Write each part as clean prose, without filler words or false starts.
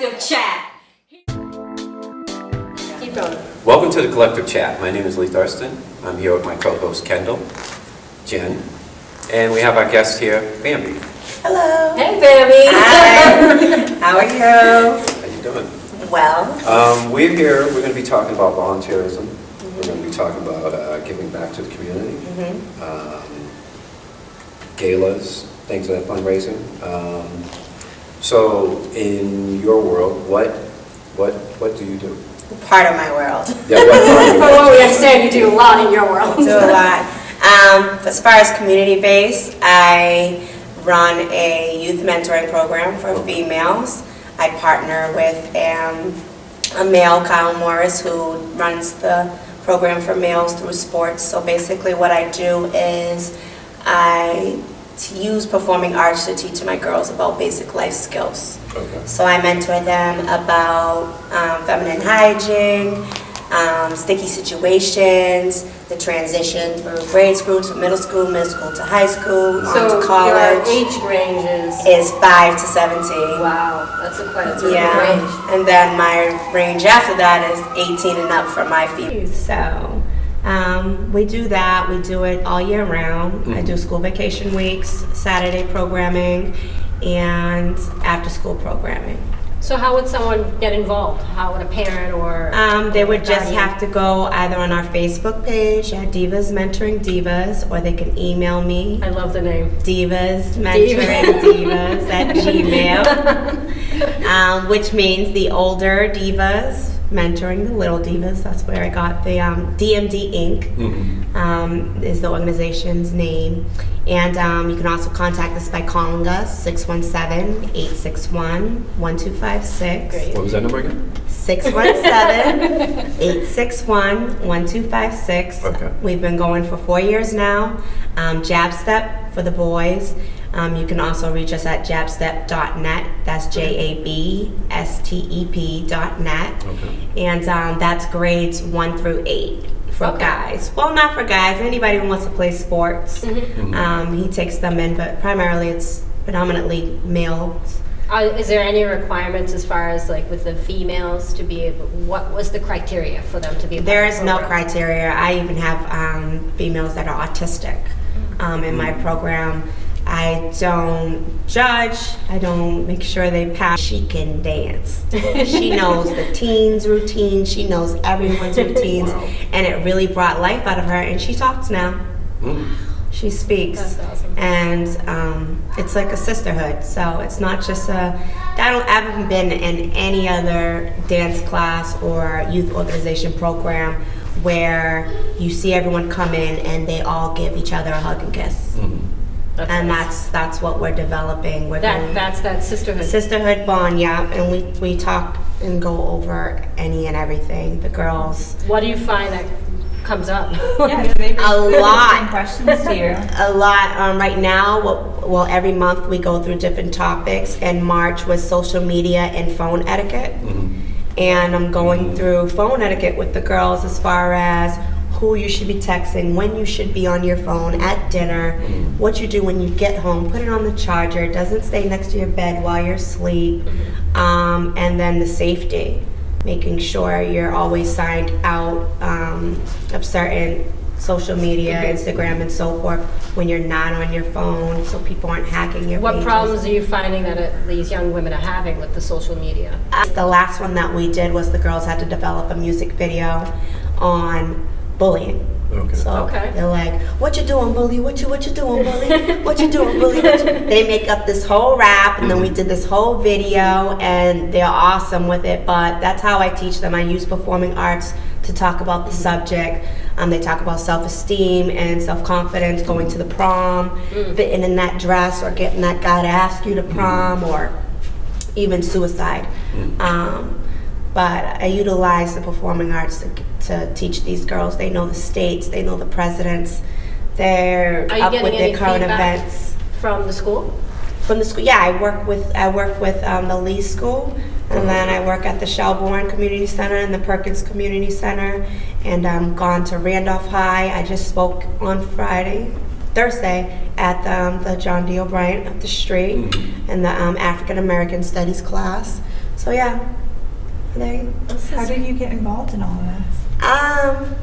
Collective Chat. Keep going. Welcome to the Collective Chat. My name is Lee Thurston. I'm here with my co-host Kendall, Jenn, and we have our guest here, Bambi. Hello. Hey, Bambi. Hi. How are you? How you doing? Well. We're here. We're going to be talking about volunteerism. We're going to be talking about giving back to the community, galas, things like that, fundraising. So, in your world, what do you do? Part of my world. Yeah, what part of your For what world? we understand, you do a lot in your world. Do a lot. As far as community based, I run a youth mentoring program for females. I partner with a male, Kyle Morris, who runs the program for males through sports. So basically what I do is I use performing arts to teach my girls about basic life skills. Okay. So I mentor them about feminine hygiene, sticky situations, the transition through grade school to middle school to high school, on to college. Your age range is 5 to 17. Wow, that's a quite a big Yeah, range. and then my range after that is 18 and up for my females. So we do that. We do it all year round. I do school vacation weeks, Saturday programming, and after school programming. So how would someone get involved? How would a parent or They would just guardian? have to go either on our Facebook page at Divas Mentoring Divas, or they can email me, I love the name. Divas Mentoring Divas at Gmail, which means the older divas mentoring the little divas. That's where I got the DMD Inc. Is the organization's name. And you can also contact us by calling us 617-861-1256. Great. What was that number again? 617-861-1256. Okay. We've been going for 4 years now. Jab Step for the boys. You can also reach us at jabstep.net. That's JABSTEP.net. Okay. And that's grades 1 through 8 for guys. Well, not for guys. Anybody who wants to play sports. He takes them in, but primarily it's predominantly males. Is there any requirements as far as like with the females to be able, what was the criteria for them to be a part There of is the no program? criteria. I even have females that are autistic in my program. I don't judge. I don't make sure they pass. She can dance. She knows the teens' routine. She knows everyone's routines. Wow. And it really brought life out of her. And she talks now. She speaks. That's awesome. And it's like a sisterhood. So it's not just I haven't been in any other dance class or youth organization program where you see everyone come in and they all give each other a hug and kiss. And that's what we're developing. We're doing That's that sisterhood. sisterhood bond, yeah. And we talk and go over any and everything. The girls, What do you find that comes up? Yeah, maybe A lot. questions to you. a lot. Right now, well, every month we go through different topics. And March was social media and phone etiquette. And I'm going through phone etiquette with the girls as far as who you should be texting, when you should be on your phone, at dinner, what you do when you get home, put it on the charger, it doesn't stay next to your bed while you're asleep, and then the safety, making sure you're always signed out of certain social media, Instagram and so forth, when you're not on your phone, so people aren't hacking your What pages. problems are you finding that these young women are having with the social media? The last one that we did was the girls had to develop a music video on bullying. Okay. So Okay. they're like, "What you doing, bully? What you doing, bully? What you doing, bully?" They make up this whole rap, and then we did this whole video, and they're awesome with it. But that's how I teach them. I use performing arts to talk about the subject. They talk about self-esteem and self-confidence, going to the prom, fitting in that dress, or getting that guy to ask you to prom, or even suicide. But I utilize the performing arts to teach these girls. They know the states, they know the presidents, they're Are you up getting with any their current feedback events. from the school? From the school, yeah, I work with the Lee School, and then I work at the Shelbourne Community Center and the Perkins Community Center, and I'm gone to Randolph High. I just spoke on Thursday at the John D. O'Brien up the street in the African American Studies class. So yeah, there you go. How did you get involved in all of this?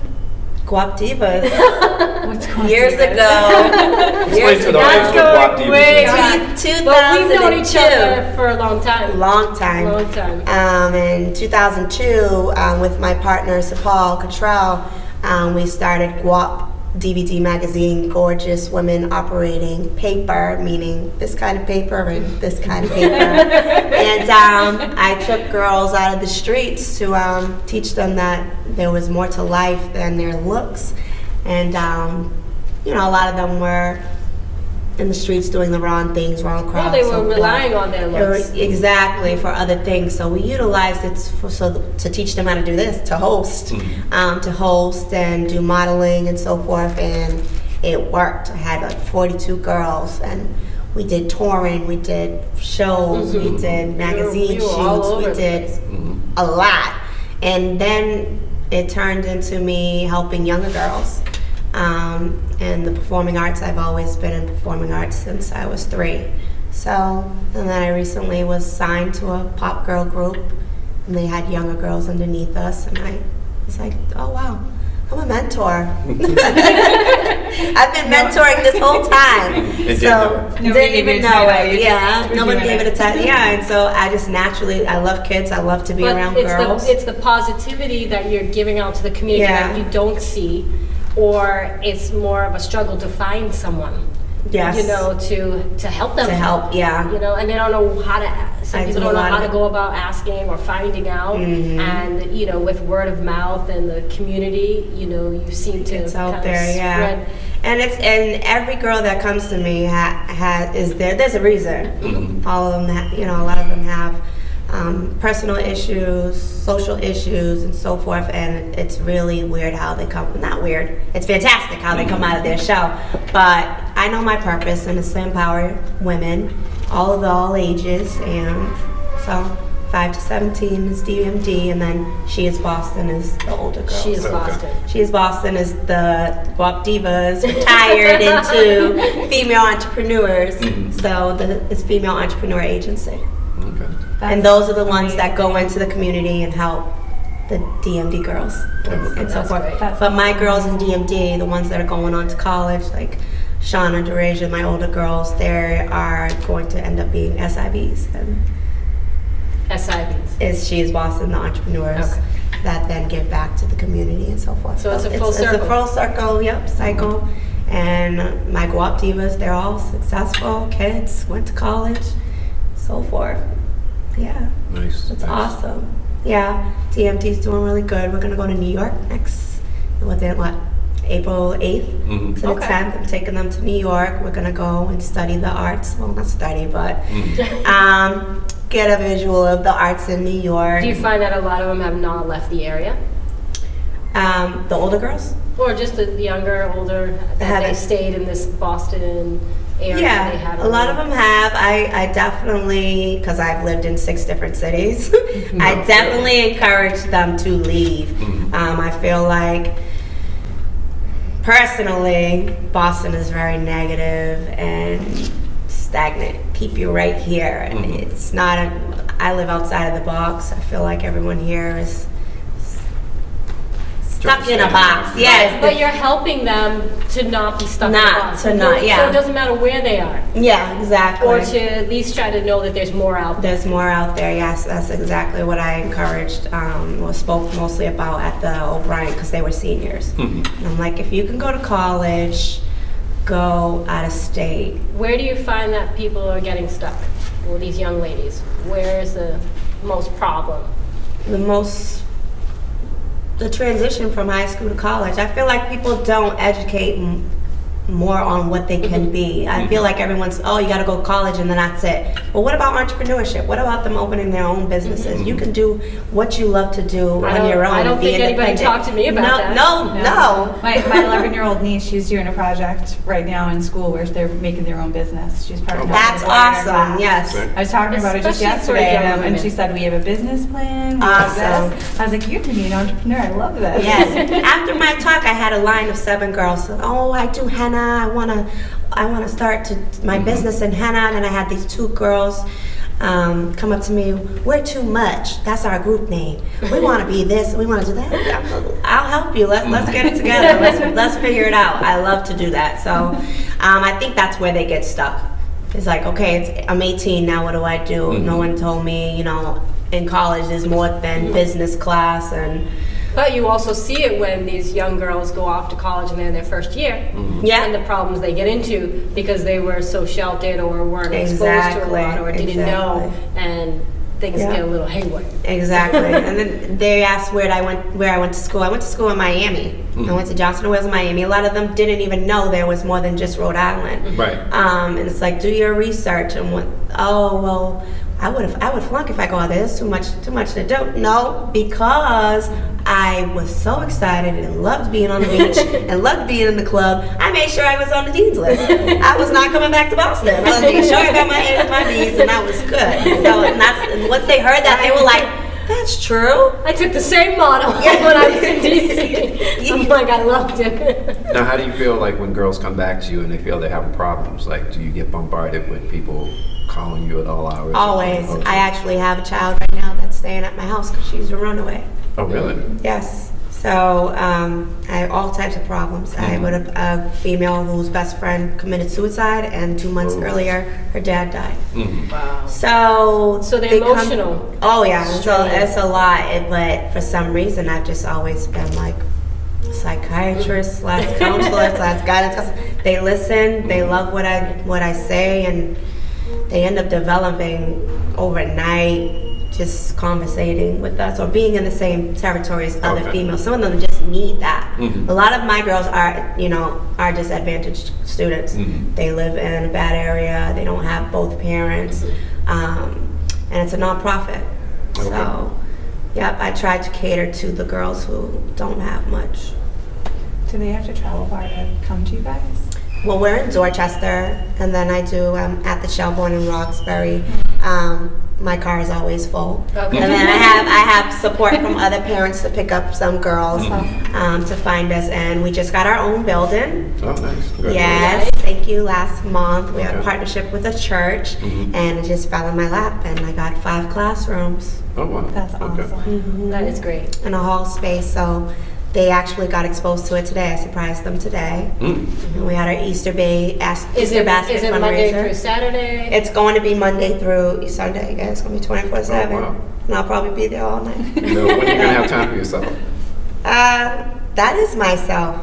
Guap Divas. What's going Years on? ago. Explain to the That's audience what Guap going Divas way is. back. 2002. But we've known each other for a long time. Long time. Long time. In 2002, with my partner Sapal Cottrell, we started Guap DVD magazine, gorgeous women operating paper, meaning this kind of paper and this kind of paper. And I took girls out of the streets to teach them that there was more to life than their looks. And, you know, a lot of them were in the streets doing the wrong things, wrong Well, crowds. they so were forth. relying on their looks. Exactly, for other things. So we utilized it to teach them how to do this, to host and do modeling and so forth. And it worked. I had like 42 girls, and we did touring, we did shows, we did magazine You were all shoots, over we the did place. a lot. And then it turned into me helping younger girls. And the performing arts, I've always been in performing arts since I was 3. So, and then I recently was signed to a pop girl group, and they had younger girls underneath us, and I was like, oh wow, I'm a mentor. I've been mentoring this whole time. Didn't So, know. didn't even know it. Yeah, were no one doing gave it a time. Yeah, and so I just naturally, I love kids, I love to be But around it's girls. it's the positivity that you're giving out to the community Yeah. that you don't see, or it's more of a struggle to find someone. Yes. You know, to help them. To help, yeah. You know, and they don't know how to. Some I people do don't a know lot how of to it. go about asking or finding out. And you know, with word of mouth and the community, you know, you seem to It's out kind there, of yeah. spread. And every girl that comes to me is there. There's a reason. All of them, you know, a lot of them have personal issues, social issues, and so forth. And it's really weird how they come. Not weird. It's fantastic how they come out of their shell. But I know my purpose, and it's to empower women, all ages, and so 5 to 17 is DMD, and then She is Boston is the older girl. She is Okay. Boston. She is Boston is the Guap Divas retired into female entrepreneurs. So it's female entrepreneur agency. Okay. And those are the ones that go into the community and help the DMD girls and so That's forth. great. But my girls in DMD, the ones that are going on to college, like Shauna, Derasia, my older girls, they are going to end up being SIVs. And SIVs. She is Boston, the entrepreneurs Okay. that then give back to the community and so forth. So it's a full It's a circle. full circle, yep, cycle. And my Guap Divas, they're all successful kids, went to college, so forth. Yeah, Nice. it's nice. awesome. Yeah, TMT's doing really good. We're gonna go to New York within April 8th Mhm. to the Okay. 10th. I'm taking them to New York. We're gonna go and study the arts. Well, not study, but get a visual of the arts in New York. Do you find that a lot of them have not left the area? The older girls? Or just the younger, older, that they Haven't. stayed in this Boston area? They Yeah, haven't a lot of really- them have. I definitely, because I've lived in 6 different cities, I definitely encourage them to leave. I feel like, personally, Boston is very negative and stagnant. Keep you right here. It's not I live outside of the box. I feel like everyone here is stuck in a box. Yes. But you're helping them to not be stuck in Not- a box. to not, yeah. So it doesn't matter where they are. Yeah, exactly. Or to at least try to know that there's more out there. There's more out there, yes. That's exactly what I encouraged, or spoke mostly about at the O'Brien, because they were seniors. And I'm like, if you can go to college, go out of state. Where do you find that people are getting stuck? Well, these young ladies. Where is the most problem? The transition from high school to college, I feel like people don't educate more on what they can be. I feel like everyone's, oh, you got to go to college and then that's it. But what about entrepreneurship? What about them opening their own businesses? You can do what you love to do on your own. I don't and be think anybody independent. talked to me about that. No. My 11-year-old niece, she's doing a project right now in school where they're making their own business. She's part of That's the choir in her awesome, class. yes. Right. I was talking about it just Especially for yesterday, young and women. she said, we have a business plan. We have Awesome. this. I was like, you're going to be an entrepreneur. I love this. Yes. After my talk, I had a line of 7 girls. Oh, I do henna. I wanna start my business in henna. And then I had these 2 girls come up to me, we're too much. That's our group name. We want to be this. We want to do that. I'll help you. Let's get it together. Let's figure it out. I love to do that. So I think that's where they get stuck. It's like, okay, I'm 18 now. What do I do? No one told me. In college there's more than business class and. But you also see it when these young girls go off to college and they're in their first year. Yeah. And the problems they get into because they were so sheltered or weren't exposed to a lot or didn't know, and things get a little haywire. Exactly. And then they asked where I went to school. I went to school in Miami. I went to Johnson & Wales in Miami. A lot of them didn't even know there was more than just Rhode Island. Right. And it's like, do your research. And I would flunk if I go out there. There's too much to do. No, because I was so excited and loved being on the beach and loved being in the club. I made sure I was on the dean's list. I was not coming back to Boston. I was making sure I got my A's and my B's, and I was good. So and once they heard that, they were like, "That's true." I took the same model when I was in DC. I'm like, I loved it. Now, how do you feel like when girls come back to you and they feel they're having problems? Like, do you get bombarded with people calling you at all hours? Always. I actually have a child right now that's staying at my house because she's a runaway. Oh, really? Yes. So I have all types of problems. I have a female whose best friend committed suicide, and 2 months earlier, her dad died. Wow. So they're emotional. Oh yeah, so it's a lot. But for some reason, I've just always been like psychiatrist, / counselor, / guidance. They listen. They love what I say, and they end up developing overnight. Just conversating with us or being in the same territory as other females. Some of them just need that. A lot of my girls are disadvantaged students. They live in a bad area. They don't have both parents, and it's a nonprofit. Okay. So, yep, I try to cater to the girls who don't have much. Do they have to travel far to come to you guys? Well, we're in Dorchester, and then I do at the Shelbourne in Roxbury. My car is always full. Okay. And then I have support from other parents to pick up some girls to find us, and we just got our own building. Oh, nice. Yes, thank you. Last month we had a partnership with a church, and it just fell in my lap, and I got 5 classrooms. Oh, wow. That's awesome. That is great. In a hall space, so they actually got exposed to it today. I surprised them today. And we had our Easter basket Is it fundraiser. Monday through Saturday? It's going to be Monday through Sunday. Yeah, it's going to be 24/7. Oh, wow. And I'll probably be there all night. No, when are you going to have time for yourself? That is myself.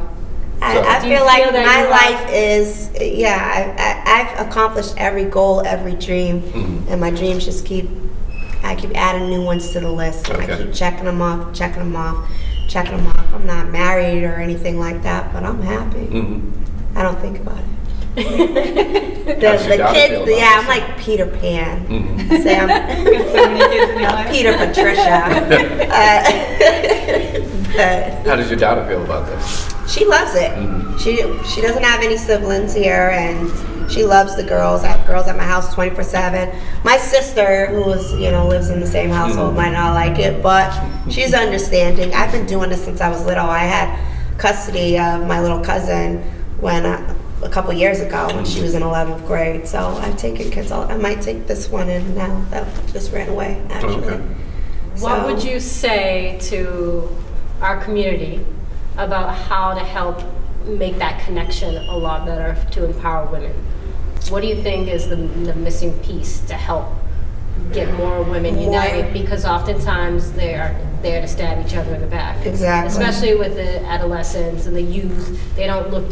I Do you feel like feel that my you life is, I've accomplished every goal, every dream, and my dreams just I keep adding new ones to the list, and I keep checking them off. I'm not married or anything like that, but I'm happy. I don't think about it. the kids, I'm like Peter Pan. Say I'm So many kids in your life. Peter Patricia. But How does your daughter feel about this? she loves it. She doesn't have any siblings here, and she loves the girls. I have girls at my house 24/7. My sister, who lives in the same household, might not like it, but she's understanding. I've been doing this since I was little. I had custody of my little cousin when a couple years ago when she was in 11th grade. So I've taken kids I might take this one in now that just ran away, actually. Okay. What would you say to our community about how to help make that connection a lot better to empower women? What do you think is the missing piece to help get more women united? Because oftentimes they are there to stab each other in the back. Exactly. Especially with the adolescents and the youth, they don't look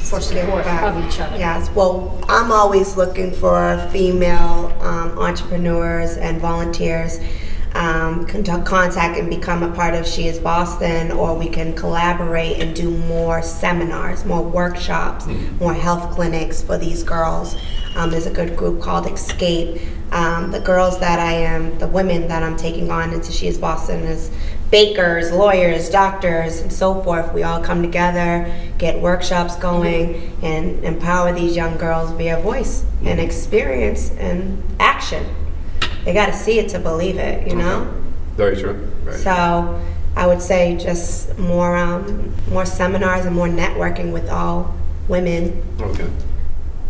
for support of each other. Yes, well, I'm always looking for female entrepreneurs and volunteers. Contact and become a part of She is Boston, or we can collaborate and do more seminars, more workshops, more health clinics for these girls. There's a good group called Escape. The women that I'm taking on into She is Boston is bakers, lawyers, doctors, and so forth. We all come together, get workshops going, and empower these young girls via voice and experience and action. They got to see it to believe it, Very true. Right. So I would say just more seminars and more networking with all women. Okay.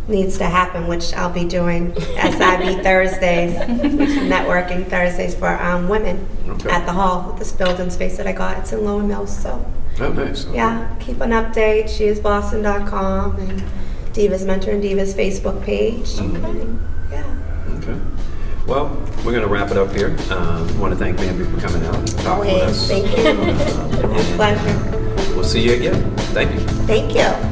needs to happen, which I'll be doing SIB Thursdays, networking Thursdays for women Okay. at the hall, this building space that I got. It's in Lower Mills, so Oh, nice. yeah, keep an update. SheIsBoston.com and Divas Mentor and Divas Facebook page. And, yeah. Okay. Well, we're going to wrap it up here. I want to thank Bambi for coming out and talking with Always. us. Thank you. Pleasure. We'll see you again. Thank you. Thank you.